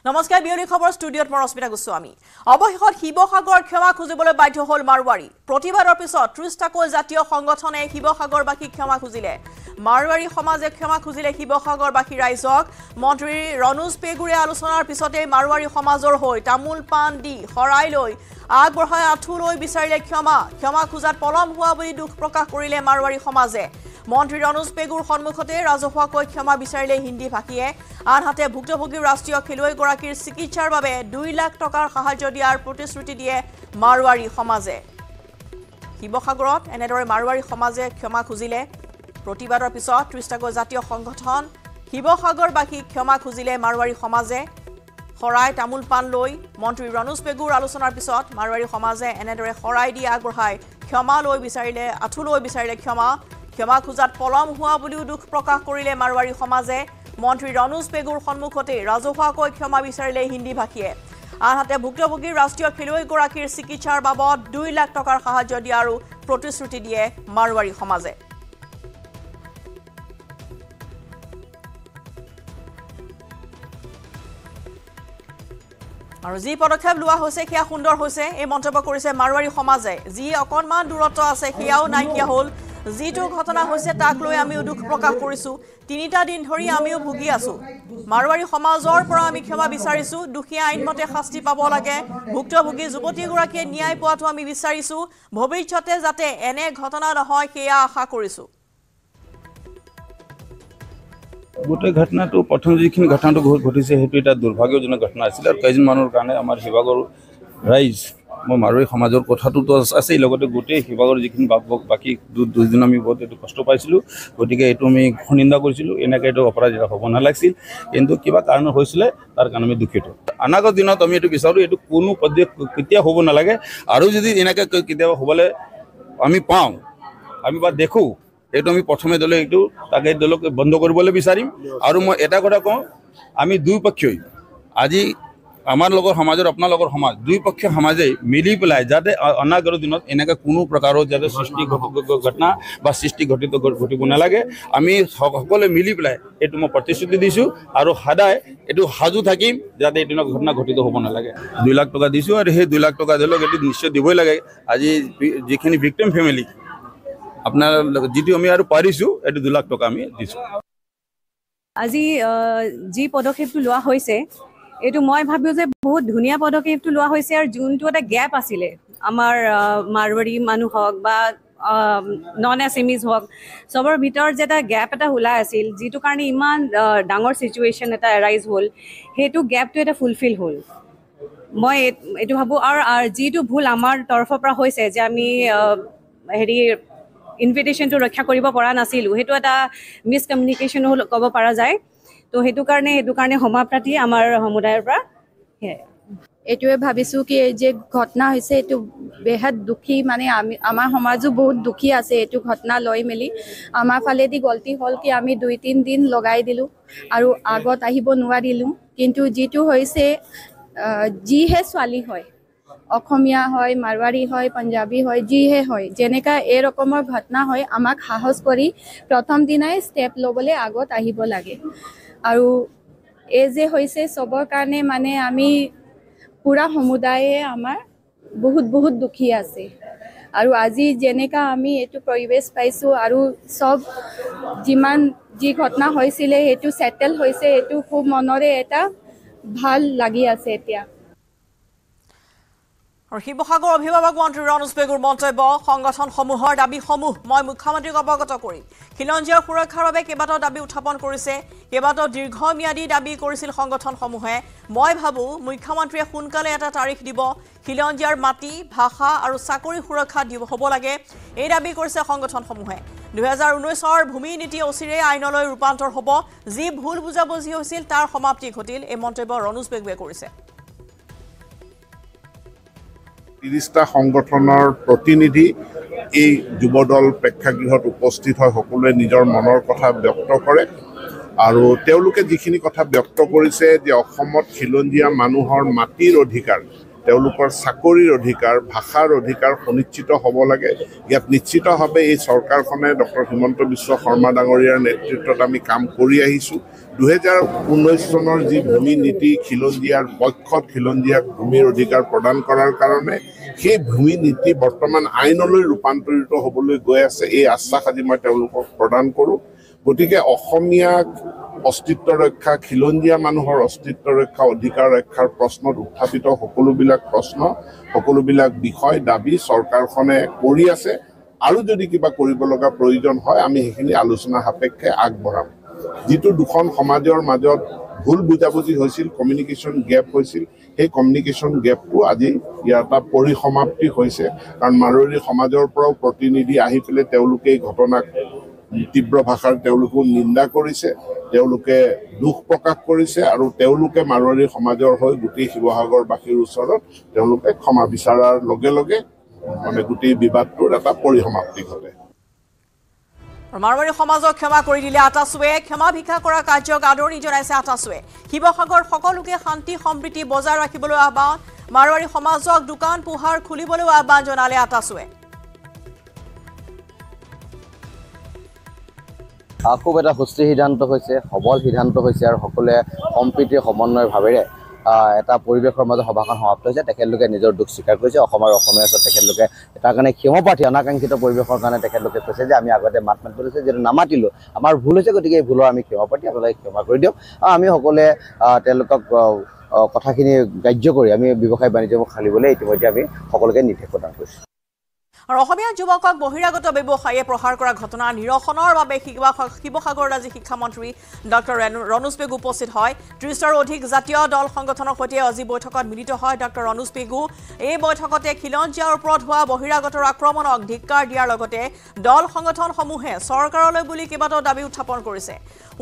নমস্কাৰ বিয়লি খবৰ ষ্টুডিঅ'ত মই ৰশ্মিতা গোস্বামী অৱশেষত শিৱসাগৰ ক্ষমা খুজিবলৈ বাধ্য হ'ল মাৰৱাৰী প্ৰতিবাদৰ পিছত ৩০টাকৈ জাতীয় সংগঠনে শিৱসাগৰবাসীক ক্ষমা খুজিলে মাৰৱাৰী সমাজে ক্ষমা খুজিলে শিৱসাগৰবাসী ৰাইজক মন্ত্ৰী ৰণোজ পেগুৰে আলোচনাৰ পিছতে মাৰৱাৰী সমাজৰ হৈ তামোল পাণ দি শৰাই লৈ আগবঢ়াই আঁঠু লৈ বিচাৰিলে ক্ষমা খোজাত পলম হোৱা বুলি দুখ প্ৰকাশ কৰিলে মাৰৱাৰী সমাজে মন্ত্ৰী ৰণোজ পেগুৰ সন্মুখতে ৰাজহুৱাকৈ ক্ষমা বিচাৰিলে হিন্দী ভাষীয়ে আনহাতে ভুক্তভোগী ৰাষ্ট্ৰীয় খেলুৱৈগৰাকীৰ চিকিৎসাৰ বাবে ২ লাখ টকাৰ সাহায্য দিয়াৰ প্ৰতিশ্ৰুতি দিয়ে মাৰৱাৰী সমাজে শিৱসাগৰত এনেদৰে মাৰৱাৰী সমাজে ক্ষমা খুজিলে প্ৰতিবাদৰ পিছত ৩০টাকৈ জাতীয় সংগঠন শিৱসাগৰবাসীক ক্ষমা খুজিলে মাৰৱাৰী সমাজে শৰাই তামোল পাণ লৈ মন্ত্ৰী ৰণোজ পেগুৰ আলোচনাৰ পিছত মাৰৱাৰী সমাজে এনেদৰে শৰাই দি আগবঢ়াই ক্ষমা লৈ বিচাৰিলে আঁঠু লৈ বিচাৰিলে ক্ষমা খোজাত পলম হোৱা বুলিও দুখ প্ৰকাশ কৰিলে মাৰৱাৰী সমাজে মন্ত্ৰী ৰণোজ পেগুৰ সন্মুখতে ৰাজহুৱাকৈ ক্ষমা বিচাৰিলে হিন্দী ভাষীয়ে আনহাতে ভুক্তভোগী ৰাষ্ট্ৰীয় খেলুৱৈগৰাকীৰ চিকিৎসাৰ বাবদ ২ লাখ টকাৰ সাহায্য দিয়াৰো প্ৰতিশ্ৰুতি দিয়ে মাৰৱাৰী সমাজে আৰু যি পদক্ষেপ লোৱা হৈছে সেয়া সুন্দৰ হৈছে এই মন্তব্য কৰিছে মাৰৱাৰী সমাজে যি অকণমান দূৰত্ব আছে সেয়াও নাইকিয়া হ'ল যিটো ঘটনা হৈছে তাক লৈ আমিও দুখ প্ৰকাশ কৰিছো ৩টা দিন ধৰি আমিও ভুগি আছো মাৰৱাৰী সমাজৰ পৰা আমি ক্ষমা বিচাৰিছো দুখীয়া আইনমতে শাস্তি পাব লাগে ভুক্তভোগী যুৱতীগৰাকীয়ে ন্যায় পোৱাটো আমি বিচাৰিছো ভৱিষ্যতে যাতে এনে ঘটনা নহয় সেয়া আশা কৰিছো গোটেই ঘটনাটো প্ৰথম যিখিনি ঘটনাটো ঘটিছে সেইটো এটা দুৰ্ভাগ্যজনক ঘটনা আছিল আৰু কেইজন মানুহৰ কাৰণে আমাৰ শিৱসাগৰ ৰাইজ মই মাৰৱাৰী সমাজৰ কথাটোতো আছেই লগতে গোটেই শিৱসাগৰ যিখিনি বাকী দুদিন আমি বহুত এইটো কষ্ট পাইছিলোঁ গতিকে এইটো আমি নিন্দা কৰিছিলোঁ এনেকৈ এইটো অপৰাধ হ'ব নালাগিছিল কিন্তু কিবা কাৰণ হৈছিলে তাৰ কাৰণে আমি দুখিত অনাগত দিনত আমি এইটো বিচাৰোঁ এইটো কোনো পদ্ধতি কেতিয়া হ'ব নালাগে আৰু যদি এনেকৈ কেতিয়াবা হ'বলৈ আমি পাওঁ আমি বা দেখোঁ এইটো আমি প্ৰথমে দলে এইটো তাকে দলক বন্ধ কৰিবলৈ বিচাৰিম আৰু মই এটা কথা কওঁ আমি দুয়োপক্ষই আজি আমাৰ লগৰ সমাজৰ আপোনালোকৰ সমাজ দুয়োপক্ষ সমাজে মিলি পেলাই যাতে অনাগত দিনত এনেকৈ কোনো প্ৰকাৰৰ যাতে সৃষ্টি ঘটনা বা সৃষ্টি ঘটিব নালাগে আমি সকলোৱে মিলি পেলাই এইটো মই প্ৰতিশ্ৰুতি দিছোঁ আৰু সদায় এইটো সাজু থাকিম যাতে এইটো ঘটনা ঘটিত হ'ব নালাগে ২ লাখ টকা দিছোঁ আৰু সেই ২ লাখ টকা ধৰি এইটো নিশ্চয় দিবই লাগে আজি যিখিনি ভিক্টিম ফেমিলি আপোনাৰ যিটো আমি আৰু পাৰিছোঁ এইটো ২ লাখ টকা আমি দিছোঁ আজি যি পদক্ষেপটো লোৱা হৈছে এইটো মই ভাবোঁ যে বহুত ধুনীয়া পদক্ষেপটো লোৱা হৈছে আৰু যোনটো এটা গেপ আছিলে আমাৰ মাৰৱাৰী মানুহ হওক বা নন এছএমিজ হওক চবৰ ভিতৰত যে এটা গেপ এটা ওলাই আছিল যিটো কাৰণে ইমান ডাঙৰ চিটুৱেশ্যন এটা এৰাইজ হ'ল সেইটো গেপটো এটা ফুলফিল হ'ল মই এইটো ভাবোঁ আৰু যিটো ভুল আমাৰ তৰফৰ পৰা হৈছে যে আমি ইনভিটেশ্যনটো ৰক্ষা কৰিব পৰা নাছিলোঁ সেইটো এটা মিছকমিউনিকেশ্যন হ'ল ক'ব পৰা যায় তো সেইটো কাৰণে ক্ষমা প্ৰাৰ্থী আমাৰ সমুদায়ৰ পৰা এইটোৱে ভাবিছোঁ কি এই যে ঘটনা হৈছে এইটো বেহাত দুখী মানে আমাৰ সমাজো বহুত দুখী আছে এইটো ঘটনা লৈ মেলি আমাৰ ফালেদি গলতি হ'ল কি আমি ২-৩ দিন লগাই দিলোঁ আৰু আগত আহিব নোৱাৰিলোঁ কিন্তু যিটো হৈছে যিহে ছোৱালী হয় অসমীয়া হয় মাৰৱাৰী হয় পাঞ্জাবী হয় যিহে হয় যেনেকা এই ৰকমৰ ঘটনা হয় আমাক সাহস কৰি প্ৰথম দিনাই ষ্টেপ ল'বলৈ আগত আহিব লাগে আৰু এই যে হৈছে চবৰ কাৰণে মানে আমি পুৰা সমুদায়ে আমাৰ বহুত দুখী আছে আৰু আজি যেনেকা আমি এইটো পৰিৱেশ পাইছোঁ আৰু চব যিমান যি ঘটনা হৈছিলে সেইটো ছেটেল হৈছে এইটো খুব মনৰে এটা ভাল লাগি আছে এতিয়া আৰু শিৱসাগৰ অভিভাৱক মন্ত্ৰী ৰণোজ পেগুৰ মন্তব্য সংগঠনসমূহৰ দাবীসমূহ মই মুখ্যমন্ত্ৰীক অৱগত কৰিম খিলঞ্জীয়াৰ সুৰক্ষাৰ বাবে কেইবাটাও দাবী উত্থাপন কৰিছে কেইবাটাও দীৰ্ঘম্যাদী দাবী কৰিছিল সংগঠনসমূহে মই ভাবোঁ মুখ্যমন্ত্ৰীয়ে সোনকালে এটা তাৰিখ দিব খিলঞ্জীয়াৰ মাটি ভাষা আৰু চাকৰি সুৰক্ষা হ'ব লাগে এই দাবী কৰিছে সংগঠনসমূহে ২০১৯ৰ ভূমি নীতি অচিৰেই আইনলৈ ৰূপান্তৰ হ'ব যি ভুল বুজাবুজি হৈছিল তাৰ সমাপ্তি ঘটিল এই মন্তব্য ৰণোজ পেগুৱে কৰিছে ৩০টা সংগঠনৰ প্ৰতিনিধি এই যুৱদল প্ৰেক্ষাগৃহত উপস্থিত হয় সকলোৱে নিজৰ মনৰ কথা ব্যক্ত কৰে আৰু তেওঁলোকে যিখিনি কথা ব্যক্ত কৰিছে যে অসমত খিলঞ্জীয়া মানুহৰ মাটিৰ অধিকাৰ তেওঁলোকৰ চাকৰিৰ অধিকাৰ ভাষাৰ অধিকাৰ সুনিশ্চিত হ'ব লাগে ইয়াত নিশ্চিতভাৱে এই চৰকাৰখনে ডক্টৰ হিমন্ত বিশ্ব শৰ্মা ডাঙৰীয়াৰ নেতৃত্বত আমি কাম কৰি আহিছোঁ 2019 চনৰ যি ভূমি নীতি খিলঞ্জীয়াৰ পক্ষত খিলঞ্জীয়াক ভূমিৰ অধিকাৰ প্ৰদান কৰাৰ কাৰণে সেই ভূমি নীতি বৰ্তমান আইনলৈ ৰূপান্তৰিত হ'বলৈ গৈ আছে। এই আশ্বাস আজি মই তেওঁলোকক প্ৰদান কৰোঁ। গতিকে অসমীয়া অস্তিত্ব ৰক্ষা, খিলঞ্জীয়া মানুহৰ অস্তিত্ব ৰক্ষা, অধিকাৰ ৰক্ষাৰ প্ৰশ্নত উত্থাপিত সকলোবিলাক প্ৰশ্ন, সকলোবিলাক বিষয় দাবী চৰকাৰখনে কৰি আছে। আৰু যদি কিবা কৰিব লগা প্ৰয়োজন হয় আমি সেইখিনি আলোচনা সাপেক্ষে আগবঢ়াম। যিটো দুখন সমাজৰ মাজত ভুল বুজাবুজি হৈছিল, কমিউনিকেশ্যন গেপ হৈছিল, সেই কমিউনিকেশ্যন গেপটো আজি ইয়াৰ এটা পৰিসমাপ্তি হৈছে। কাৰণ মাৰোৱাৰী সমাজৰ পৰাও প্ৰতিনিধি আহি পেলাই তেওঁলোকে এই ঘটনাক তীব্ৰ ভাষাৰ তেওঁলোকেও নিন্দা কৰিছে, তেওঁলোকে দুখ প্ৰকাশ কৰিছে আৰু তেওঁলোকে মাৰোৱাৰী সমাজৰ হৈ গোটেই শিৱসাগৰবাসীৰ ওচৰত তেওঁলোকে ক্ষমা বিচাৰাৰ লগে লগে মানে গোটেই বিবাদটোৰ এটা পৰিসমাপ্তি ঘটে। মাৰোৱাৰী সমাজক ক্ষমা কৰি দিলে আটাছুৱে। ক্ষমা ভিক্ষা কৰা কাৰ্যক আদৰণি জনাইছে আটাছুৱে। শিৱসাগৰ সকলোকে শান্তি সম্প্ৰীতি বজাই ৰাখিবলৈ আহ্বান। মাৰোৱাৰী সমাজক দোকান পোহাৰ খুলিবলৈও আহ্বান জনালে আটাছুৱে। খুব এটা সুস্থিৰ সিদ্ধান্ত হৈছে, সবল সিদ্ধান্ত হৈছে আৰু সকলোৱে সম্প্ৰীতিৰ সমন্বয়ৰ ভাৱেৰে এটা পৰিৱেশৰ মাজত সভাখন সমাপ্ত হৈছে। তেখেতলোকে নিজৰ দুখ স্বীকাৰ কৰিছে। অসম আৰু অসমীয়াৰ ওচৰত তেখেতলোকে তাৰ কাৰণে ক্ষমাপ্ৰাৰ্থী, অনাকাংক্ষিত পৰিৱেশৰ কাৰণে তেখেতলোকে কৈছে যে আমি আগতে মাত মাতিছোঁ, যিহেতু নামাতিলোঁ, আমাৰ ভুল হৈছে, গতিকে এই ভুলৰ আমি ক্ষমাপ্ৰাৰ্থী, আপোনালোকে ক্ষমা কৰি দিয়ক। আৰু আমি সকলোৱে তেওঁলোকক কথাখিনি গ্ৰাহ্য কৰি আমি ব্যৱসায় বাণিজ্যবোৰ খালিবলৈ ইতিমধ্যে আমি সকলোকে নিৰ্দেশ প্ৰদান কৰিছোঁ। আৰু অসমীয়া যুৱকক বহিৰাগত ব্যৱসায়ীয়ে প্ৰহাৰ কৰা ঘটনা নিৰসনৰ বাবে শিৱসাগৰ ৰাজ্যিক শিক্ষামন্ত্ৰী ডক্টৰ ৰণোজ পেগু উপস্থিত হয়। 30টাৰো অধিক জাতীয় দল সংগঠনৰ সৈতে আজি বৈঠকত মিলিত হয় ডক্টৰ ৰণোজ পেগু। এই বৈঠকতে খিলঞ্জীয়াৰ ওপৰত হোৱা বহিৰাগতৰ আক্ৰমণক ধিক্কাৰ দিয়াৰ লগতে দল সংগঠনসমূহে চৰকাৰলৈ বুলি কেইবাটাও দাবী উত্থাপন কৰিছে।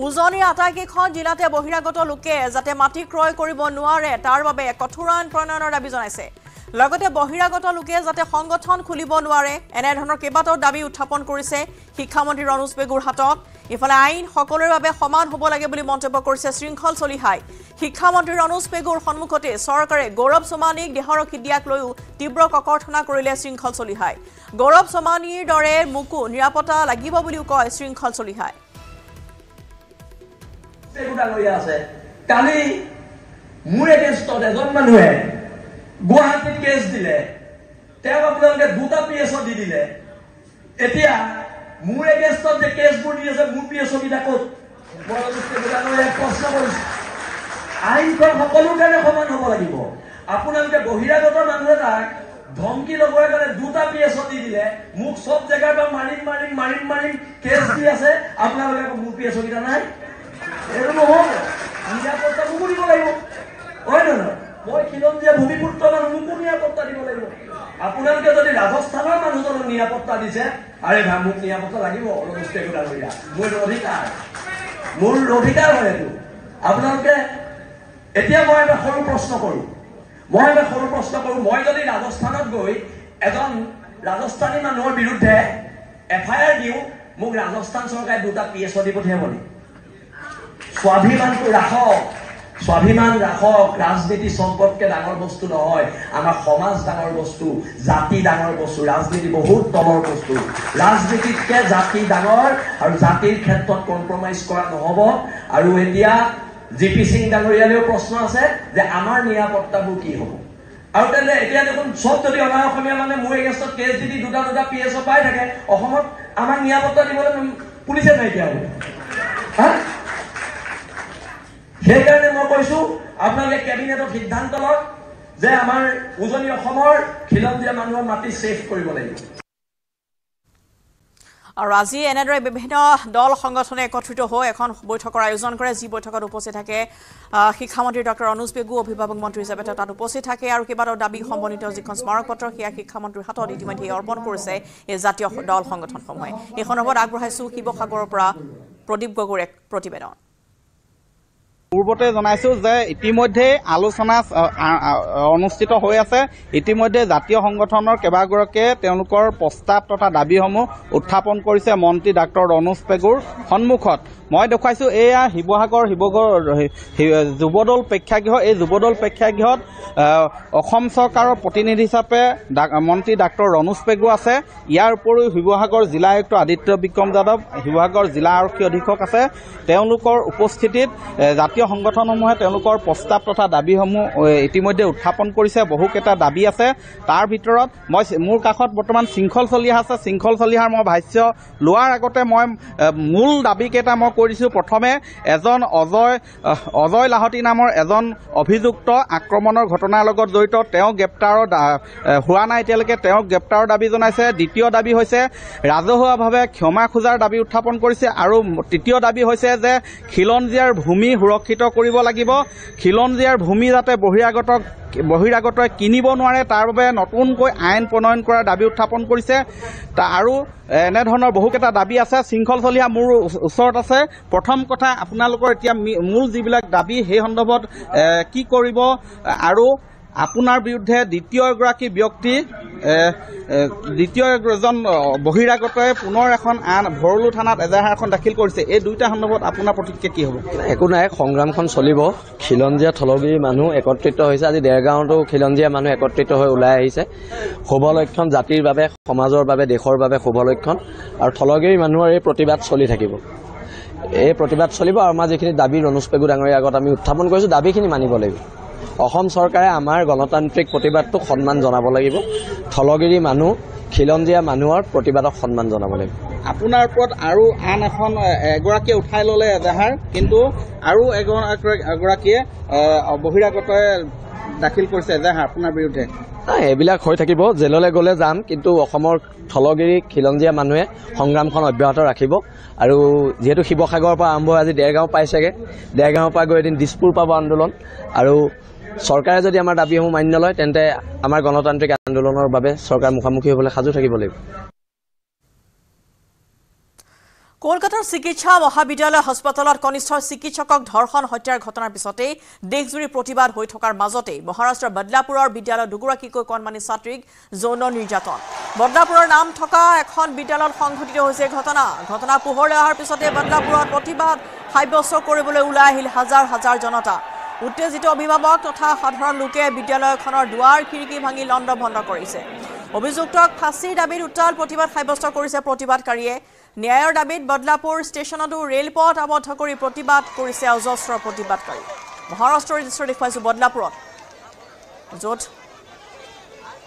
উজনিৰ আটাইকেইখন জিলাতে বহিৰাগত লোকে যাতে মাটি ক্ৰয় কৰিব নোৱাৰে তাৰ বাবে কঠোৰ আইন প্ৰণয়নৰ দাবী জনাইছে। লগতে বহিৰাগত লোকে যাতে সংগঠন খুলিব নোৱাৰে এনেধৰণৰ কেইবাটাও দাবী উত্থাপন কৰিছে শিক্ষামন্ত্ৰী ৰণোজ পেগুৰ হাতত। ইফালে আইন সকলোৰে বাবে সমান হ'ব লাগে বুলি মন্তব্য কৰিছে শৃংখল চলিহাই। শিক্ষামন্ত্ৰী ৰণোজ পেগুৰ সন্মুখতে চৰকাৰে গৌৰৱ চমানীক দেহৰক্ষী দিয়াক লৈও তীব্ৰ ককৰ্থনা কৰিলে শৃংখল চলিহাই। গৌৰৱ চমানীৰ দৰে মোকো নিৰাপত্তা লাগিব বুলিও কয় শৃংখল চলিহাই। কালি মোৰ এগেইনষ্টত এজন মানুহে গুৱাহাটীত কেছ দিলে, তেওঁ আপোনালোকে 2টা PSO দি দিলে। এতিয়া মোৰ এগেইনষ্টত যে কেছবোৰ দি আছে, মোৰ PSO কেইটা ক'ত? মই প্ৰশ্ন কৰিছো। আইনখন সকলোৰ কাৰণে সমান হ'ব লাগিব। আপোনালোকে বহিৰাগত মানুহ এটাক ধমকি ল'বৰ কাৰণে 2টা PSO দি দিলে, মোক চব জেগাৰ পৰা মাৰিম কেছ দি আছে, আপোনালোকে মোৰ PSO কেইটা নাই। এইটো নহ'ব, নিৰাপত্তা মোকো দিব লাগিব, হয় নহয়? মই খিলঞ্জীয়া ভূমিপুত্ৰ মানুহ, মোকো নিৰাপত্তা দিব লাগিব। আপোনালোকে যদি ৰাজস্থানৰ মানুহজনক নিৰাপত্তা দিছে, আৰে ভাই মোক নিৰাপত্তা লাগিব, মোৰ অধিকাৰ হয় এইটো। আপোনালোকে এতিয়া মই এটা সৰু প্ৰশ্ন কৰোঁ, মই যদি ৰাজস্থানত গৈ এজন ৰাজস্থানী মানুহৰ বিৰুদ্ধে FIR দিওঁ, মোক ৰাজস্থান চৰকাৰে 2টা PSO দি পঠিয়াব নেকি? স্বাভিমানটো ৰাখক, স্বাভিমান ৰাখক। ৰাজনীতি সম্পদকে ডাঙৰ বস্তু নহয়, আমাৰ সমাজ ডাঙৰ বস্তু, জাতি ডাঙৰ বস্তু, ৰাজনীতি বহুত তলৰ বস্তু। ৰাজনীতিতকে জাতি ডাঙৰ আৰু জাতিৰ ক্ষেত্ৰত কম্প্ৰমাইজ কৰা নহ'ব। আৰু এতিয়া GP সিং ডাঙৰীয়ালেও প্ৰশ্ন আছে যে আমাৰ নিৰাপত্তাবোৰ কি হ'ব। আৰু তেন্তে এতিয়া দেখোন চব যদি অনা অসমীয়া মানে মোৰ এগেইনষ্টত কেছ দি 2টা PSO পাই থাকে, অসমত আমাক নিৰাপত্তা দিবলৈ পুলিচে নাইকিয়া হ'ব। সেইকাৰণে মই কৈছো আপোনালোকে কেবিনেটত সিদ্ধান্ত লওক যে আমাৰ উজনি অসমৰ খিলঞ্জীয়া মানুহৰ মাটি ছেফ কৰিব লাগিব। আৰু আজি এনেদৰে বিভিন্ন দল সংগঠনে একত্ৰিত হৈ এখন বৈঠকৰ আয়োজন কৰে, যি বৈঠকত উপস্থিত থাকে শিক্ষামন্ত্ৰী ডক্টৰ ৰণোজ পেগু, অভিভাৱক মন্ত্ৰী হিচাপে তাত উপস্থিত থাকে। আৰু কেইবাটাও দাবী সম্বলিত যিখন স্মাৰক পত্ৰ সেয়া শিক্ষামন্ত্ৰীৰ হাতত ইতিমধ্যে অৰ্পণ কৰিছে এই জাতীয় দল সংগঠনসমূহে। এই সন্দৰ্ভত আগবঢ়াইছো শিৱসাগৰৰ পৰা প্ৰদীপ গগৈৰ এক প্ৰতিবেদন। পূৰ্বতে জনাইছো যে ইতিমধ্যে আলোচনা অনুষ্ঠিত হৈ আছে। ইতিমধ্যে জাতীয় সংগঠনৰ কেইবাগৰাকীয়ে তেওঁলোকৰ প্ৰস্তাৱ তথা দাবীসমূহ উত্থাপন কৰিছে মন্ত্ৰী ডাক্তৰ ৰণোজ পেগুৰ সন্মুখত। মই দেখুৱাইছোঁ এয়া শিৱসাগৰ যুৱদল প্ৰেক্ষাগৃহ। এই যুৱদল প্ৰেক্ষাগৃহত অসম চৰকাৰৰ প্ৰতিনিধি হিচাপে মন্ত্ৰী ডাক্তৰ ৰণোজ পেগু আছে। ইয়াৰ উপৰিও শিৱসাগৰ জিলা আয়ুক্ত আদিত্য বিক্ৰম যাদৱ, শিৱসাগৰ জিলা আৰক্ষী অধীক্ষক আছে। তেওঁলোকৰ উপস্থিতিত জাতীয় সংগঠনসমূহে তেওঁলোকৰ প্ৰস্তাৱ তথা দাবীসমূহ ইতিমধ্যে উত্থাপন কৰিছে। বহুকেইটা দাবী আছে। তাৰ ভিতৰত মোৰ কাষত বৰ্তমান শৃংখল চলিহা আছে। শৃংখল চলিহাৰ মই ভাষ্য লোৱাৰ আগতে মই মূল দাবীকেইটা মই কৈ দিছোঁ। প্ৰথমে এজন অজয় লাহতি নামৰ এজন অভিযুক্ত আক্ৰমণৰ ঘটনাৰ লগত জড়িত, তেওঁ গ্ৰেপ্তাৰৰ হোৱা নাই এতিয়ালৈকে, তেওঁক গ্ৰেপ্তাৰৰ দাবী জনাইছে। দ্বিতীয় দাবী হৈছে ৰাজহুৱাভাৱে ক্ষমা খোজাৰ দাবী উত্থাপন কৰিছে। আৰু তৃতীয় দাবী হৈছে যে খিলঞ্জীয়াৰ ভূমি সুৰক্ষিত কৰিব লাগিব। খিলঞ্জীয়াৰ ভূমি যাতে বহিৰাগতই কিনিব নোৱাৰে তাৰ বাবে নতুনকৈ আইন প্ৰণয়ন কৰাৰ দাবী উত্থাপন কৰিছে। আৰু এনেধৰণৰ বহুকেইটা দাবী আছে। শৃংখল চলিহা মোৰ ওচৰত আছে। প্ৰথম কথা, আপোনালোকৰ এতিয়া মূল যিবিলাক দাবী সেই সন্দৰ্ভত কি কৰিব, আৰু আপোনাৰ বিৰুদ্ধে দ্বিতীয় এজন বহিৰাগতই পুনৰ এখন ভৰলু থানাত এজাহাৰ এখন দাখিল কৰিছে। এই দুইটা সন্দৰ্ভত আপোনাৰ প্ৰতিক্ৰিয়া কি হ'ব? একো নাই, সংগ্ৰামখন চলিব। খিলঞ্জীয়া থলগিৰি মানুহ একত্ৰিত হৈছে। আজি দেৰগাঁৱতো খিলঞ্জীয়া মানুহ একত্ৰিত হৈ ওলাই আহিছে। শুভলক্ষণ জাতিৰ বাবে, সমাজৰ বাবে, দেশৰ বাবে শুভলক্ষণ। আৰু থলগিৰি মানুহৰ এই প্ৰতিবাদ চলি থাকিব। এই প্ৰতিবাদ চলিব। আৰু আমাৰ যিখিনি দাবী ৰণোজ পেগু ডাঙৰীৰ আগত আমি উত্থাপন কৰিছোঁ, দাবীখিনি মানিব লাগিব। অসম চৰকাৰে আমাৰ গণতান্ত্ৰিক প্ৰতিবাদটোক সন্মান জনাব লাগিব। থলগিৰি মানুহ, খিলঞ্জীয়া মানুহৰ প্ৰতিবাদক সন্মান জনাব লাগিব। আপোনাৰ ওপৰত আৰু আন এগৰাকীয়ে উঠাই ল'লে এজাহাৰ, কিন্তু আৰু এগৰাকীয়ে বহিৰাগতই দাখিল কৰিছে এজাহাৰ আপোনাৰ বিৰুদ্ধে। এইবিলাক হৈ থাকিব। জেললৈ গ'লে যাম, কিন্তু অসমৰ থলগিৰি খিলঞ্জীয়া মানুহে সংগ্ৰামখন অব্যাহত ৰাখিব। আৰু যিহেতু শিৱসাগৰৰ পৰা আৰম্ভ হৈ আজি দেৰগাঁও পাইছেগৈ, দেৰগাঁৱৰ পৰা গৈ এদিন দিছপুৰ পাব আন্দোলন। আৰু চৰকাৰে যদি আমাৰ দাবীসমূহ মানি নলয়, তেন্তে আমাৰ গণতান্ত্ৰিক আন্দোলনৰ বাবে চৰকাৰ মুখামুখি হ'বলৈ সাজু থাকিব লাগিব। কলকাতাৰ চিকিৎসা মহাবিদ্যালয় হাস্পতালত কনিষ্ঠ চিকিৎসকক ধৰ্ষণ হত্যাৰ ঘটনাৰ পিছতেই দেশজুৰি প্ৰতিবাদ হৈ থকাৰ মাজতেই মহাৰাষ্ট্ৰৰ বদলাপুৰৰ বিদ্যালয়ত দুগৰাকীকৈ কণমানি ছাত্ৰীক যৌন নিৰ্যাতন। বদলাপুৰৰ নাম থকা এখন বিদ্যালয়ত সংঘটিত হৈছে ঘটনা পোহৰলৈ অহাৰ পিছতে বদলাপুৰত প্ৰতিবাদ সাব্যস্ত কৰিবলৈ ওলাই আহিল হাজাৰ হাজাৰ জনতা। উত্তেজিত অভিভাৱক তথা সাধাৰণ লোকে বিদ্যালয়খনৰ দুৱাৰ খিৰিকী ভাঙি লণ্ডভণ্ড কৰিছে। অভিযুক্তক ফাঁচীৰ দাবীত উত্তাল প্ৰতিবাদ সাব্যস্ত কৰিছে প্ৰতিবাদকাৰীয়ে। ন্যায়ৰ দাবীত বদলাপুৰ ষ্টেচনতো ৰেলপথ আবদ্ধ কৰি প্ৰতিবাদ কৰিছে অজস্ৰ প্ৰতিবাদকাৰী। মহাৰাষ্ট্ৰৰ দৃশ্য দেখুৱাইছোঁ বদলাপুৰত, য'ত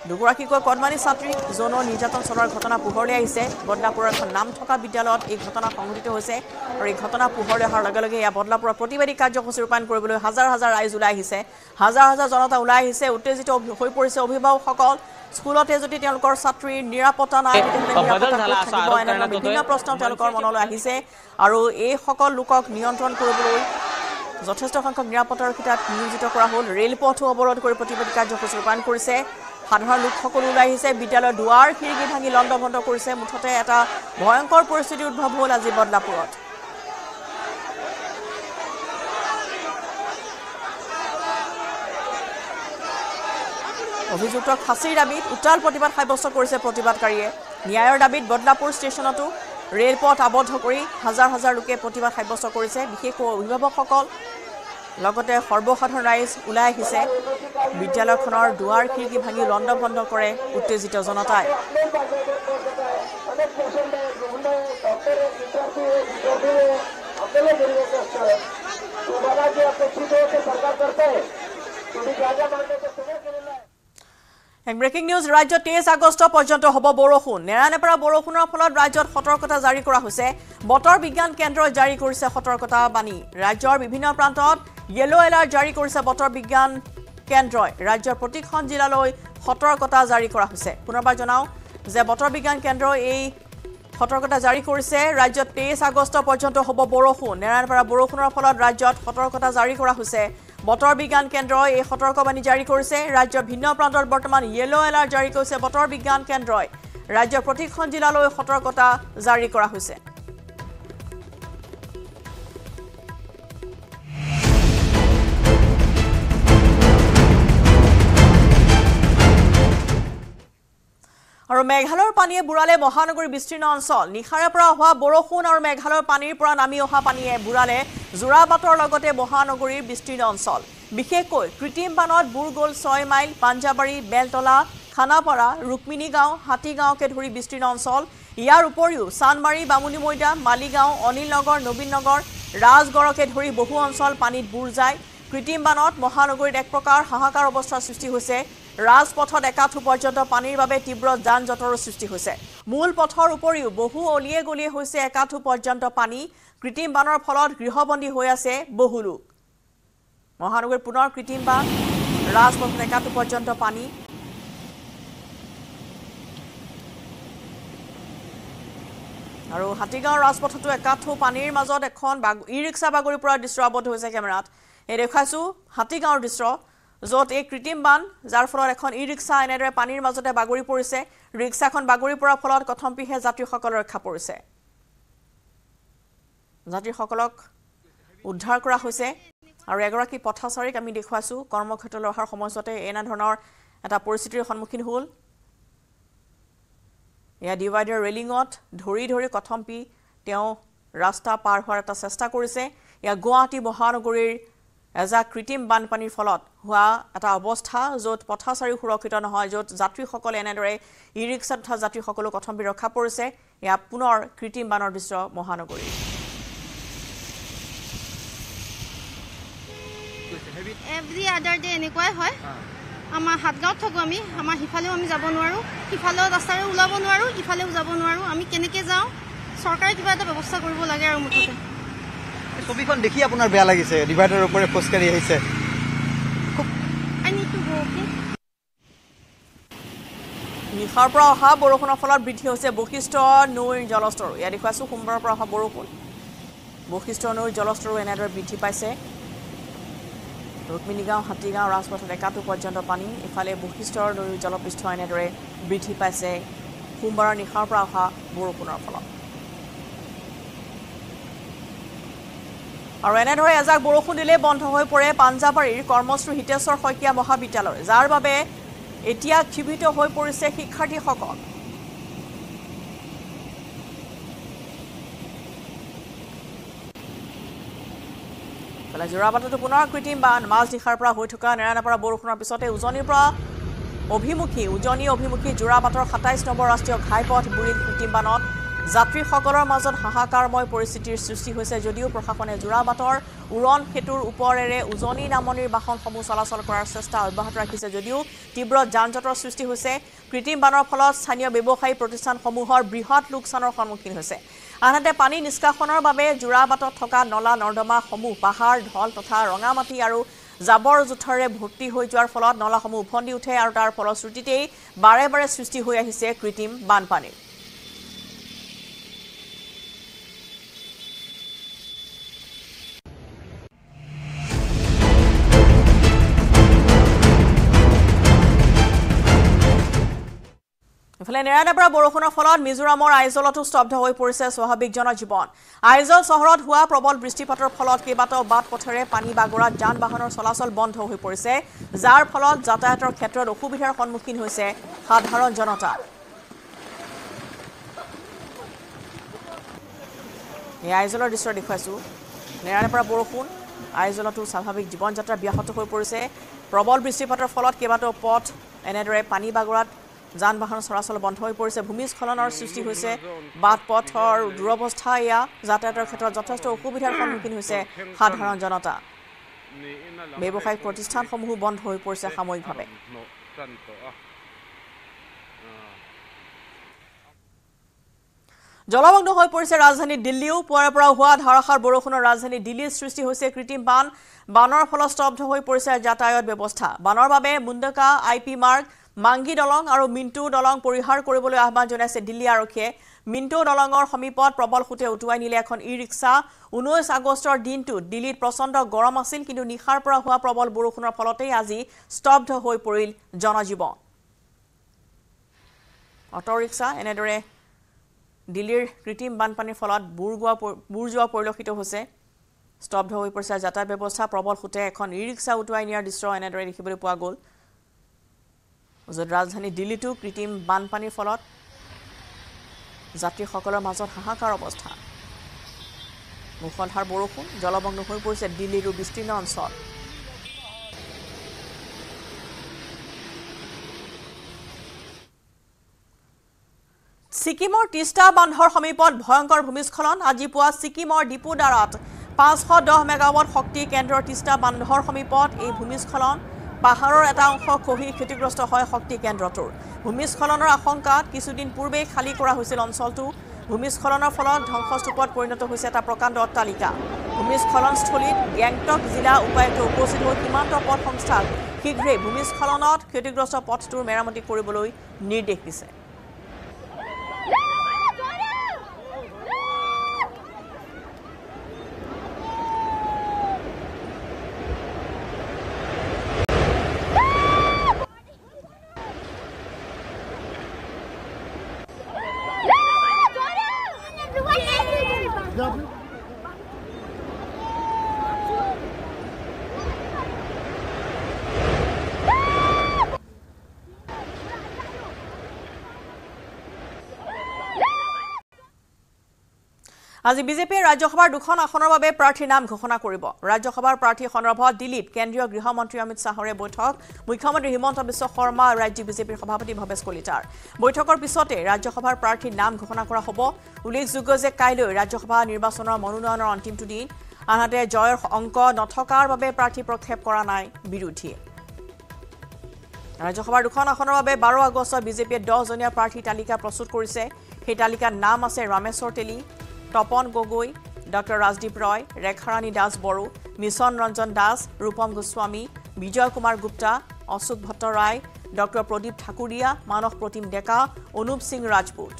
দুগৰাকীকৈ কণমানি ছাত্ৰীক যৌন নিৰ্যাতন চলোৱাৰ ঘটনা পোহৰলৈ আহিছে। বদলাপুৰৰ এখন নাম থকা বিদ্যালয়ত এই ঘটনা সংঘটিত হৈছে। আৰু এই ঘটনা পোহৰলৈ অহাৰ লগে লগে এয়া বদলাপুৰত প্ৰতিবাদী কাৰ্যসূচী ৰূপায়ণ কৰিবলৈ হাজাৰ হাজাৰ ৰাইজ ওলাই আহিছে, হাজাৰ হাজাৰ জনতা ওলাই আহিছে। উত্তেজিত হৈ পৰিছে অভিভাৱকসকল। স্কুলতে যদি তেওঁলোকৰ ছাত্ৰীৰ নিৰাপত্তা নাই, তেতিয়াহ'লে বিভিন্ন প্ৰশ্ন তেওঁলোকৰ মনলৈ আহিছে। আৰু এইসকল লোকক নিয়ন্ত্ৰণ কৰিবলৈ যথেষ্ট সংখ্যক নিৰাপত্তাৰক্ষী তাত নিয়োজিত কৰা হ'ল। ৰেলপথো অৱৰোধ কৰি প্ৰতিবাদী কাৰ্যসূচী ৰূপায়ণ কৰিছে। সাধাৰণ লোকসকল ওলাই আহিছে, বিদ্যালয়ৰ দুৱাৰ খিৰিকী ভাঙি লণ্ডভণ্ড কৰিছে। মুঠতে এটা ভয়ংকৰ পৰিস্থিতি উদ্ভৱ হ'ল আজি বদলাপুৰত। অভিযুক্তক ফাঁচীৰ দাবীত উত্তাল প্ৰতিবাদ সাব্যস্ত কৰিছে প্ৰতিবাদকাৰীয়ে। ন্যায়ৰ দাবীত বদলাপুৰ ষ্টেচনতো ৰেলপথ আবদ্ধ কৰি হাজাৰ হাজাৰ লোকে প্ৰতিবাদ সাব্যস্ত কৰিছে। বিশেষকৈ অভিভাৱকসকল লগতে সৰ্বসাধাৰণ ৰাইজ ওলাই আহিছে। বিদ্যালয়খনৰ দুৱাৰ খিৰিকী ভাঙি লণ্ডভণ্ড কৰে উত্তেজিত জনতাই। Breaking news. ৰাজ্যত 23 আগষ্ট পৰ্যন্ত হ'ব বৰষুণ। নেৰানেপেৰা বৰষুণৰ ফলত ৰাজ্যত সতৰ্কতা জাৰি কৰা হৈছে। বতৰ বিজ্ঞান কেন্দ্ৰই জাৰি কৰিছে সতৰ্কতা বাণী। ৰাজ্যৰ বিভিন্ন প্ৰান্তত য়েলো এলাৰ্ট জাৰি কৰিছে বতৰ বিজ্ঞান কেন্দ্ৰই। ৰাজ্যৰ প্ৰতিখন জিলালৈ সতৰ্কতা জাৰি কৰা হৈছে। পুনৰবাৰ জনাওঁ যে বতৰ বিজ্ঞান কেন্দ্ৰই এই সতৰ্কতা জাৰি কৰিছে। ৰাজ্যত 23 আগষ্ট পৰ্যন্ত হ'ব বৰষুণ। নেৰানেপেৰা বৰষুণৰ ফলত ৰাজ্যত সতৰ্কতা জাৰি কৰা হৈছে। বতৰ বিজ্ঞান কেন্দ্ৰই এই সতৰ্কবাণী জাৰি কৰিছে। ৰাজ্যৰ ভিন্ন প্ৰান্তত বৰ্তমান য়েলো এলাৰ্ট জাৰি কৰিছে বতৰ বিজ্ঞান কেন্দ্ৰই। ৰাজ্যৰ প্ৰতিখন জিলালৈ সতৰ্কতা জাৰি কৰা হৈছে। আৰু আৰু মেঘালয়ৰ পানীয়ে বুৰালে মহানগৰীৰ বিস্তীৰ্ণ অঞ্চল নিখাৰে পৰা হোৱা বৰষুণ আৰু মেঘালয়ৰ পানীৰ পৰা নামি অহা পানীয়ে বুৰালে জোৰাবাটৰ লগতে মহানগৰীৰ বিস্তীৰ্ণ অঞ্চল বিশেষকৈ কৃত্ৰিম বানত বুৰ গ'ল 6 মাইল পাঞ্জাবাৰী বেলতলা খানাপাৰা ৰুক্মিণী গাঁও হাতীগাঁওকে ধৰি বিস্তীৰ্ণ অঞ্চল ইয়াৰ উপৰিও চানমাৰী বামুনী মৈদাম মালিগাঁও অনিল নগৰ নবীন নগৰ ৰাজগড়কে ধৰি বহু অঞ্চল পানীত বুৰ যায় কৃত্ৰিম বানত মহানগৰীত এক প্ৰকাৰ হাহাকাৰ অৱস্থাৰ সৃষ্টি হৈছে ৰাজপথত একাঠু পৰ্যন্ত পানীৰ বাবে তীব্ৰ যান জঁটৰ সৃষ্টি হৈছে মূল পথৰ উপৰিও বহু অলিয়ে গলিয়ে হৈছে একাঠু পৰ্যন্ত পানী কৃত্ৰিম বানৰ ফলত গৃহবন্দী হৈ আছে বহু লোক মহানগৰীৰ পুনৰ কৃত্ৰিম বান ৰাজপথত একাঠু পৰ্যন্ত পানী আৰু হাতীগাঁৱৰ ৰাজপথতো একাঠু পানীৰ মাজত এখন ই ৰিক্সা বাগৰি পৰা দৃশ্য আবদ্ধ হৈছে কেমেৰাত এই দেখাইছো হাতীগাঁৱৰ দৃশ্য য'ত এই কৃত্ৰিম বান যাৰ ফলত এখন ই ৰিক্সা এনেদৰে পানীৰ মাজতে বাগৰি পৰিছে ৰিক্সাখন বাগৰি পৰাৰ ফলত কথমপিহে যাত্ৰীসকলৰ ৰক্ষা পৰিছে যাত্ৰীসকলক উদ্ধাৰ কৰা হৈছে আৰু এগৰাকী পথাচাৰীক আমি দেখুৱাইছো কৰ্মক্ষেত্ৰলৈ অহাৰ সময়তে এনে ধৰণৰ এটা পৰিস্থিতিৰ সন্মুখীন হ'ল ইয়া ডিভাইডাৰ ৰেলিঙত ধৰি কথমপি তেওঁ ৰাস্তা পাৰ হোৱাৰ এটা চেষ্টা কৰিছে ইয়া গুৱাহাটী মহানগৰীৰ এজা কৃত্ৰিম বানপানীৰ ফলত হোৱা এটা অৱস্থা য'ত পথাচাৰী সুৰক্ষিত নহয় য'ত যাত্ৰীসকলে এনেদৰে ই ৰিক্সা তথা যাত্ৰীসকলো কথমপি ৰক্ষা পৰিছে ইয়া পুনৰ কৃত্ৰিম বানৰ দৃশ্য মহানগৰী এভৰি আদাৰ ডে এনেকুৱাই হয় আমাৰ হাতগাঁৱত থাকো আমি আমাৰ হিফালেও আমি যাব নোৱাৰো হিফালেও ৰাস্তাৰে ওলাব নোৱাৰো ইফালেও যাব নোৱাৰো আমি কেনেকৈ যাওঁ চৰকাৰে কিবা এটা ব্যৱস্থা কৰিব লাগে আৰু মুঠতে ছবিখন দেখি আপোনাৰ বেয়া লাগিছে ডিভাইডাৰৰ ওপৰে খোজকাঢ়ি আহিছে নিশাৰ পৰা অহা বৰষুণৰ ফলত বৃদ্ধি হৈছে বশিষ্ঠ নৈৰ জলস্তৰ ইয়াত দেখুৱাইছো সোমবাৰৰ পৰা অহা বৰষুণ বশিষ্ঠ নৈৰ জলস্তৰো এনেদৰে বৃদ্ধি পাইছে ৰুক্মিণী গাঁও হাতীগাঁও ৰাজপথত একাঠু পৰ্যন্ত পানী ইফালে বশিষ্ঠৰ নৈৰ জলপৃষ্ঠ এনেদৰে বৃদ্ধি পাইছে সোমবাৰৰ নিশাৰ পৰা অহা বৰষুণৰ ফলত আৰু এনেদৰে এজাক বৰষুণ দিলে বন্ধ হৈ পৰে পাঞ্জাবাৰীৰ কৰ্মশ্ৰী হিতেশ্বৰ শইকীয়া মহাবিদ্যালয় যাৰ বাবে এতিয়া ক্ষিপ্ত হৈ পৰিছে শিক্ষাৰ্থীসকল জোৰাবাটতো পুনৰ কৃত্ৰিম বান মাজনিশাৰ পৰা হৈ থকা নেৰানেপেৰা বৰষুণৰ পিছতে উজনিৰ পৰা উজনি অভিমুখী জোৰাবাটৰ ২৭ নম্বৰ ৰাষ্ট্ৰীয় ঘাইপথ বুৰিল কৃত্ৰিম বানত যাত্ৰীসকলৰ মাজত হাহাকাৰময় পৰিস্থিতিৰ সৃষ্টি হৈছে যদিও প্ৰশাসনে জোৰাবাটৰ উৰণ সেতুৰ ওপৰেৰে উজনি নামনিৰ বাহনসমূহ চলাচল কৰাৰ চেষ্টা অব্যাহত ৰাখিছে যদিও তীব্ৰ যান-জঁটৰ সৃষ্টি হৈছে কৃত্ৰিম বানৰ ফলত স্থানীয় ব্যৱসায়ী প্ৰতিষ্ঠানসমূহৰ বৃহৎ লোকচানৰ সন্মুখীন হৈছে আনহাতে পানী নিষ্কাশনৰ বাবে জোৰাবাটত থকা নলা নৰ্দমাসমূহ পাহাৰ ঢল তথা ৰঙামাটি আৰু জাবৰ জোথৰেৰে ভৰ্তি হৈ যোৱাৰ ফলত নলাসমূহ উফন্দি উঠে আৰু তাৰ ফলশ্ৰুতিতেই বাৰে বাৰে সৃষ্টি হৈ আহিছে কৃত্ৰিম বানপানী ইফালে নেৰানেপেৰা বৰষুণৰ ফলত মিজোৰামৰ আইজলতো স্তব্ধ হৈ পৰিছে স্বাভাৱিক জনজীৱন আইজল চহৰত হোৱা প্ৰবল বৃষ্টিপাতৰ ফলত কেইবাটাও বাট পথেৰে পানী বাগৰাত যান বাহনৰ চলাচল বন্ধ হৈ পৰিছে যাৰ ফলত যাতায়াতৰ ক্ষেত্ৰত অসুবিধাৰ সন্মুখীন হৈছে সাধাৰণ জনতা এই আইজলৰ দৃশ্য দেখুৱাইছো নেৰানেপেৰা বৰষুণ আইজলতো স্বাভাৱিক জীৱন যাত্ৰা ব্যাহত হৈ পৰিছে প্ৰবল বৃষ্টিপাতৰ ফলত কেইবাটাও পথ এনেদৰে পানী বাগৰাত যান বাহন চলাচল বন্ধ হৈ পৰিছে ভূমিস্খলনৰ সৃষ্টি হৈছে বাট পথৰ দুৰৱস্থা ইয়া যাতায়াতৰ ক্ষেত্ৰত যথেষ্ট অসুবিধাৰ সন্মুখীন হৈছে সাধাৰণ জনতা ব্যৱসায়িক প্ৰতিষ্ঠানসমূহ বন্ধ হৈ পৰিছে সাময়িকভাৱে জলমগ্ন হৈ পৰিছে ৰাজধানী দিল্লীও পুৱাৰ পৰা হোৱা ধাৰাসাৰ বৰষুণৰ ৰাজধানী দিল্লীৰ সৃষ্টি হৈছে কৃত্ৰিম বানৰ ফলত স্তব্ধ হৈ পৰিছে যাতায়াত ব্যৱস্থা বানৰ বাবে মুণ্ডকা আইপি মাৰ্গ মাংগি দলং আৰু মিণ্টু দলং পৰিহাৰ কৰিবলৈ আহ্বান জনাইছে দিল্লী আৰক্ষীয়ে মিণ্টু দলঙৰ সমীপত প্ৰবল খুঁটে উটুৱাই নিলে এখন ই ৰিক্সা 19 আগষ্টৰ দিনটোত দিল্লীত প্ৰচণ্ড গৰম আছিল কিন্তু নিশাৰ পৰা হোৱা প্ৰবল বৰষুণৰ ফলতেই আজি স্তব্ধ হৈ পৰিল জনজীৱন অটো ৰিক্সা এনেদৰে দিল্লীৰ কৃত্ৰিম বানপানীৰ ফলত বুৰ যোৱা পৰিলক্ষিত হৈছে স্তব্ধ হৈ পৰিছে যাতায়াত ব্যৱস্থা প্ৰবল খুঁটে এখন ই ৰিক্সা উটুৱাই নিয়াৰ দৃশ্য এনেদৰে দেখিবলৈ পোৱা গ'ল ৰাজধানী দিল্লীতো কৃত্ৰিম বানপানীৰ ফলত যাত্ৰীসকলৰ মাজত হাহাকাৰ অৱস্থা মুখলধাৰ বৰষুণ জলমগ্ন হৈ পৰিছে দিল্লীৰ বিস্তীৰ্ণ অঞ্চল ছিকিমৰ তিষ্টা বান্ধৰ সমীপত ভয়ংকৰ ভূমিস্খলন আজি পুৱা ছিকিমৰ ডিপুদাৰাত 510 মেগাৱাট শক্তি কেন্দ্ৰৰ তিষ্টা বান্ধৰ সমীপত এই ভূমিস্খলন পাহাৰৰ এটা অংশ খহি ক্ষতিগ্ৰস্ত হয় শক্তি কেন্দ্ৰটোৰ ভূমিস্খলনৰ আশংকাত কিছুদিন পূৰ্বে খালী কৰা হৈছিল অঞ্চলটো ভূমিস্খলনৰ ফলত ধ্বংসস্তূপত পৰিণত হৈছে এটা প্ৰকাণ্ড অট্টালিকা ভূমিস্খলনস্থলীত গেংটক জিলা উপায়ুক্ত উপস্থিত হৈ সীমান্ত পথ সংস্থাক শীঘ্ৰে ভূমিস্খলনত ক্ষতিগ্ৰস্ত পথটোৰ মেৰামতি কৰিবলৈ নিৰ্দেশ দিছে আজি বিজেপিয়ে ৰাজ্যসভাৰ দুখন আসনৰ বাবে প্ৰাৰ্থীৰ নাম ঘোষণা কৰিব ৰাজ্যসভাৰ প্ৰাৰ্থী সন্দৰ্ভত দিল্লীত কেন্দ্ৰীয় গৃহমন্ত্ৰী অমিত শাহৰে বৈঠক মুখ্যমন্ত্ৰী হিমন্ত বিশ্ব শৰ্মা আৰু ৰাজ্যিক বিজেপিৰ সভাপতি ভৱেশ কলিতাৰ বৈঠকৰ পিছতে ৰাজ্যসভাৰ প্ৰাৰ্থীৰ নাম ঘোষণা কৰা হ'ব উল্লেখযোগ্য যে কাইলৈ ৰাজ্যসভা নিৰ্বাচনৰ মনোনয়নৰ অন্তিমটো দিন আনহাতে জয়ৰ অংক নথকাৰ বাবে প্ৰাৰ্থী প্ৰক্ষেপ কৰা নাই বিৰোধীয়ে ৰাজ্যসভাৰ দুখন আসনৰ বাবে 12 আগষ্টত বিজেপিয়ে 10 জনীয়া প্ৰাৰ্থী তালিকা প্ৰস্তুত কৰিছে সেই তালিকাত নাম আছে ৰামেশ্বৰ তেলী তপন গগৈ ডক্টৰ ৰাজদীপ ৰয় ৰেখাৰাণী দাস বড়ো মিছন ৰঞ্জন দাস ৰূপম গোস্বামী বিজয় কুমাৰ গুপ্তা অশোক ভট্ট ৰায় ডক্টৰ প্ৰদীপ ঠাকুৰীয়া মানস প্ৰতিম ডেকা অনুপ সিং ৰাজপুত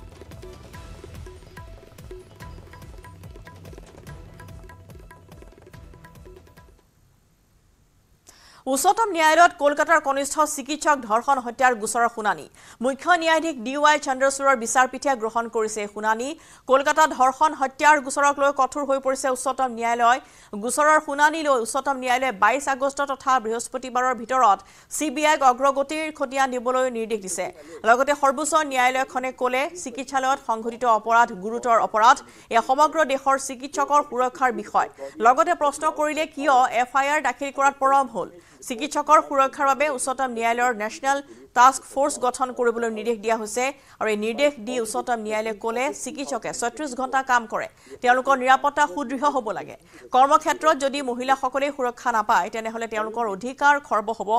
উচ্চতম ন্যায়ালয়ত কলকাতাৰ কনিষ্ঠ চিকিৎসক ধৰ্ষণ হত্যাৰ গোচৰৰ শুনানি মুখ্য ন্যায়াধীশ DY চন্দ্ৰচূড়ৰ বিচাৰপীঠে গ্ৰহণ কৰিছে শুনানি কলকাতা ধৰ্ষণ হত্যাৰ গোচৰক লৈ কঠোৰ হৈ পৰিছে উচ্চতম ন্যায়ালয় গোচৰৰ শুনানি লৈ উচ্চতম ন্যায়ালয়ে 22 আগষ্ট তথা বৃহস্পতিবাৰৰ ভিতৰত CBIক অগ্ৰগতিৰ খতিয়ান দিবলৈ নিৰ্দেশ দিছে লগতে সৰ্বোচ্চ ন্যায়ালয়খনে ক'লে চিকিৎসালয়ত সংঘটিত অপৰাধ গুৰুতৰ অপৰাধ এই সমগ্ৰ দেশৰ চিকিৎসকৰ সুৰক্ষাৰ বিষয় লগতে প্ৰশ্ন কৰিলে কিয় FIR দাখিল কৰাত পৰম হ'ল চিকিৎসকৰ সুৰক্ষাৰ বাবে উচ্চতম ন্যায়ালয়ৰ নেশ্যনেল টাস্ক ফোৰ্স গঠন কৰিবলৈ নিৰ্দেশ দিয়া হৈছে আৰু এই নিৰ্দেশ দি উচ্চতম ন্যায়ালয়ে ক'লে চিকিৎসকে 36 ঘণ্টা কাম কৰে তেওঁলোকৰ নিৰাপত্তা সুদৃঢ় হ'ব লাগে কৰ্মক্ষেত্ৰত যদি মহিলাসকলে সুৰক্ষা নাপায় তেনেহলে তেওঁলোকৰ অধিকাৰ খৰ্ব হ'ব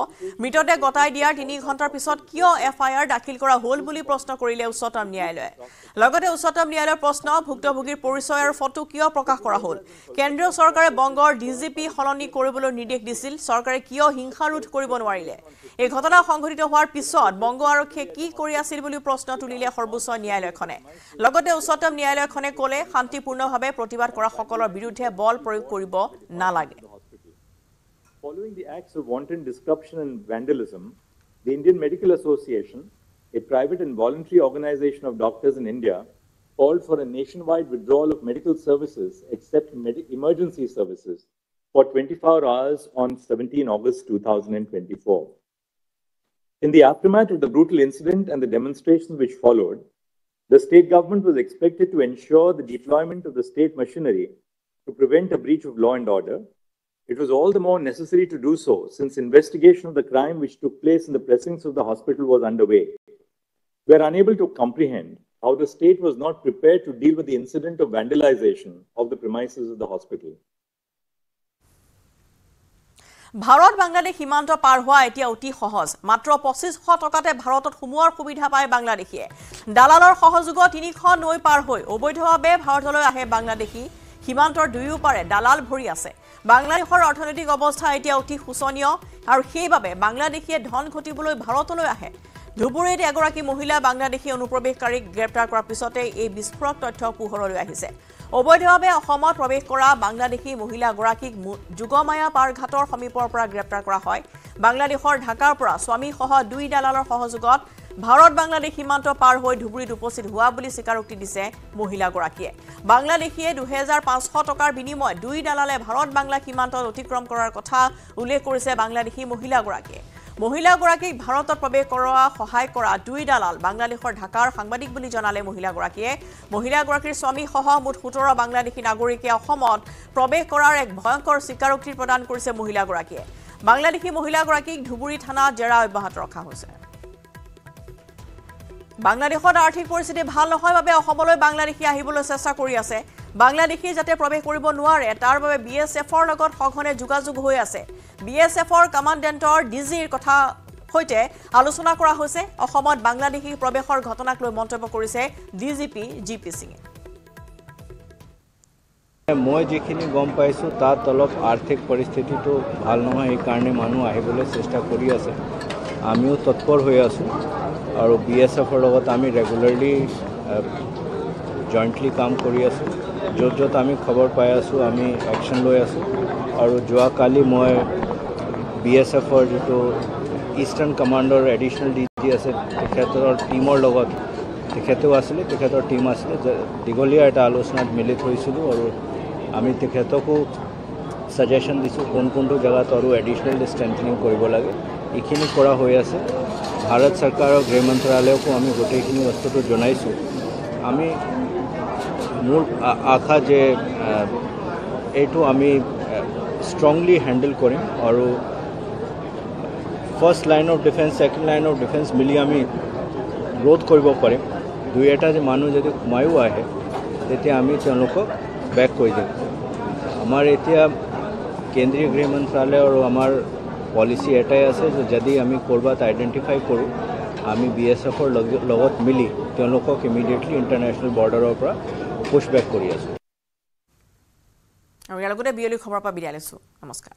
মৃতদেহ গতাই দিয়াৰ 3 ঘণ্টাৰ পিছত কিয় FIR দাখিল কৰা হ'ল বুলি প্ৰশ্ন কৰিলে উচ্চতম ন্যায়ালয়ে লগতে উচ্চতম ন্যায়ালয়ৰ প্ৰশ্ন ভুক্তভোগীৰ পৰিচয় আৰু ফটো কিয় প্ৰকাশ কৰা হ'ল কেন্দ্ৰীয় চৰকাৰে বংগৰ DGP সলনি কৰিবলৈ নিৰ্দেশ দিছিল চৰকাৰে কিয় হিংসা ৰোধ কৰিব নোৱাৰিলে এই ঘটনা সংঘটিত হোৱাৰ পিছত বংগ আৰক্ষীয়ে কি কৰি আছিল বুলি প্ৰশ্ন তুলিলে সৰ্বোচ্চ ন্যায়ালয়খনে লগতে উচ্চতম ন্যায়ালয়খনে ক'লে শান্তিপূৰ্ণভাৱে প্ৰতিবাদ কৰা সকলৰ বিৰুদ্ধে বল প্ৰয়োগ কৰিব নালাগে Following the acts of wanton disruption and vandalism, the Indian Medical Association, a private and voluntary organization of doctors in India, called for a nationwide withdrawal of medical services except emergency services for 24 hours on 17 August 2024. In the aftermath of the brutal incident and the demonstrations which followed, the state government was expected to ensure the deployment of the state machinery to prevent a breach of law and order. It was all the more necessary to do so since investigation of the crime which took place in the precincts of the hospital was underway. We are unable to comprehend how the state was not prepared to deal with the incident of vandalization of the premises of the hospital. Bharat Bangladesh সীমান্ত পাৰ হোৱা এতিয়া অতি সহজ মাত্ৰ 2500 টকাতে ভাৰতত সোমোৱাৰ সুবিধা পায় বাংলাদেশীয়ে দালালৰ সহযোগত 300 নৈ পাৰ হৈ অবৈধভাৱে ভাৰতলৈ আহে বাংলাদেশী সীমান্তৰ দুয়ো পাৰে দালাল ভৰি আছে বাংলাদেশৰ অৰ্থনৈতিক অৱস্থা এতিয়া অতি শোচনীয় আৰু সেইবাবে বাংলাদেশীয়ে ধন ঘটিবলৈ ভাৰতলৈ আহে ধুবুৰীত এগৰাকী মহিলা বাংলাদেশী অনুপ্ৰৱেশকাৰীক গ্ৰেপ্তাৰ কৰাৰ পিছতে এই বিস্ফোৰক তথ্য পোহৰলৈ আহিছে অবৈধভাৱে অসমত প্ৰৱেশ কৰা বাংলাদেশী মহিলাগৰাকীক যুগমায়া পাৰঘাটৰ সমীপৰ পৰা গ্ৰেপ্তাৰ কৰা হয় বাংলাদেশৰ ঢাকাৰ পৰা স্বামীসহ 2 দালালৰ সহযোগত ভাৰত বাংলাদেশ সীমান্ত পাৰ হৈ ধুবুৰীত উপস্থিত হোৱা বুলি স্বীকাৰোক্তি দিছে মহিলাগৰাকীয়ে বাংলাদেশীয়ে 2500 টকাৰ বিনিময়ত 2 দালালে ভাৰত বাংলা সীমান্ত অতিক্ৰম কৰাৰ কথা উল্লেখ কৰিছে বাংলাদেশী মহিলাগৰাকীয়ে মহিলাগৰাকীক ভাৰতত প্ৰৱেশ কৰা সহায় কৰা দুই দালাল বাংলাদেশৰ ঢাকাৰ সাংবাদিক বুলি জনালে মহিলাগৰাকীয়ে মহিলাগৰাকীৰ স্বামীসহ মুঠ 17 বাংলাদেশী নাগৰিকে অসমত প্ৰৱেশ কৰাৰ এক ভয়ংকৰ স্বীকাৰোক্তি প্ৰদান কৰিছে মহিলাগৰাকীয়ে বাংলাদেশী মহিলাগৰাকীক ধুবুৰী থানা জেৰা অব্যাহত ৰখা হৈছে বাংলাদেশত আৰ্থিক পৰিস্থিতি ভাল নহয় বাবে অসমলৈ বাংলাদেশী আহিবলৈ চেষ্টা কৰি আছে বাংলাদেশী যাতে প্ৰৱেশ কৰিব নোৱাৰে তাৰ বাবে বিএছএফৰ লগত সঘনে যোগাযোগ হৈ আছে বিএছএফৰ কমাণ্ডেণ্টৰ ডিজিৰ কথা হৈতে আলোচনা কৰা হৈছে অসমত বাংলাদেশী প্ৰৱেশৰ ঘটনাক লৈ মন্তব্য কৰিছে ডিজিপি জিপি সিঙে মই যিখিনি গম পাইছোঁ তাত অলপ আৰ্থিক পৰিস্থিতিটো ভাল নহয় এই কাৰণে মানুহ আহিবলৈ চেষ্টা কৰি আছে আমিও তৎপৰ হৈ আছোঁ আৰু বিএছএফৰ লগত আমি ৰেগুলাৰলি জইণ্টলি কাম কৰি আছোঁ য'ত আমি খবৰ পাই আছোঁ আমি একশ্যন লৈ আছোঁ আৰু যোৱাকালি মই বিএছএফৰ যিটো ইষ্টাৰ্ণ কমাণ্ডৰ এডিশ্যনেল ডিজি আছে তেখেতৰ টীমৰ লগত তেখেতেও আছিলে তেখেতৰ টীম আছিলে দীঘলীয়া এটা আলোচনাত মিলিত হৈছিলোঁ আৰু আমি তেখেতকো ছাজেশ্যন দিছোঁ কোনটো জেগাত আৰু এডিশ্যনেল ষ্ট্ৰেংথেনিং কৰিব লাগে এইখিনি কৰা হৈ আছে ভাৰত চৰকাৰৰ গৃহ মন্ত্ৰালয়কো আমি গোটেইখিনি বস্তুটো জনাইছোঁ আমি মোৰ আশা যে এইটো আমি ষ্ট্ৰংলি হেণ্ডেল কৰিম আৰু first line of defence second line of defence মিলি আমি ৰোধ কৰিব পাৰিম দুই এটা যে মানুহ যদি সোমায়ো আহে তেতিয়া আমি তেওঁলোকক বেক কৰি দিম আমাৰ এতিয়া কেন্দ্ৰীয় গৃহ মন্ত্ৰালয় আৰু আমাৰ পলিচি এটাই আছে যে যদি আমি ক'ৰবাত আইডেণ্টিফাই কৰোঁ আমি বিএছএফৰ লগত মিলি তেওঁলোকক ইমিডিয়েটলি ইণ্টাৰনেশ্যনেল বৰ্ডাৰৰ পৰা পুছ বেক কৰি আছোঁ আৰু ইয়াৰ লগতে বিয়লি খবৰৰ পৰা বিদায় লৈছোঁ নমস্কাৰ